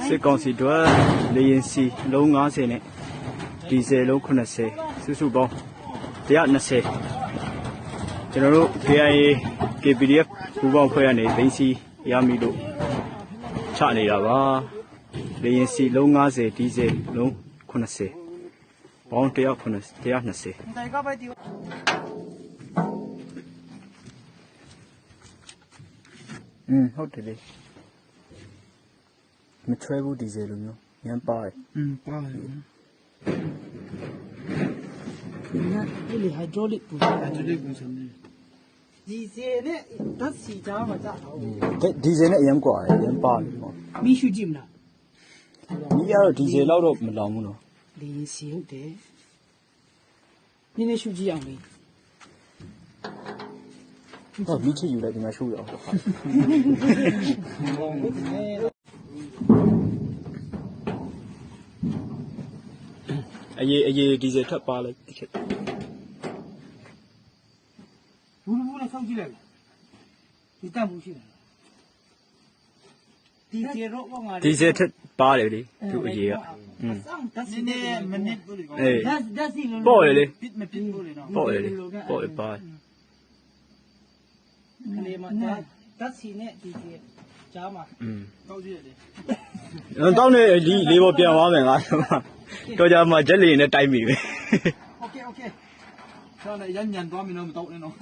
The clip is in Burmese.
စစ်ကောင်စီတို့လေရင်စီလုံး90နဲ့ဒီဇယ်လုံး80စုစုပေါင်း120ကျွန်တော်တို့ KIA KPDF ပူးပေါင်းဖွဲ့ရနေသိန်းစီရမီလို့ချနေတာပါလေရင်စီလုံး90ဒီဇယ်လုံး80ပေါင်း120ဟုတ်တယ်လေမချွဲဘူးဒီဇယ်လိုမျိုးရမ်းပါတယ်ပါတယ်ဒီလေ hydraulic ပူစံဒီဇယ်နဲ့ဓာတ်စီကြားမှာကြာအောင်ဒီဇယ်နဲ့အရင်กว่าတယ်ရမ်းပါတယ်ပေါ့မီးရှူကြည့်မလားမီးကတော့ဒီဇယ်လောက်တော့မလောင်ဘူးနော်လေစီဟုတ်တယ်နည်းနည်းရှူကြည့်အောင်လေဟုတ်မီးချယူလိုက်ဒီမှာရှူရအောင်အရေးဒီဇယ်ထပ်ပါလိုက်ဒီချက်ဘူးနဲ့ဆောက်ကြည့်လိုက်ဒီတန့်ဘူးရှိတယ်ဒီဇယ်တော့ငါဒီဇယ်ထပ်ပါတယ်လေသူအရေးကဓာတ်စီနဲ့မနစ်ဘူးလေဓာတ်စီလုံးပေါ့လေပစ်မပစ်ဘူးလေနော်ပေါ့လေပေါ့လေပါကလေးမဓာတ်စီနဲ့ဒီဇယ်ကြားမှာတောက်ကြည့်ရတယ်တောက်နေဒီလေးပေါ်ပြန်သွားမယ်ငါတော့ကြမှာဂျက်လီနဲ့တိုက်မိပဲโอเคဆောင်းလည်းရညံသွားမင်းတော့မတောက်နဲ့နော်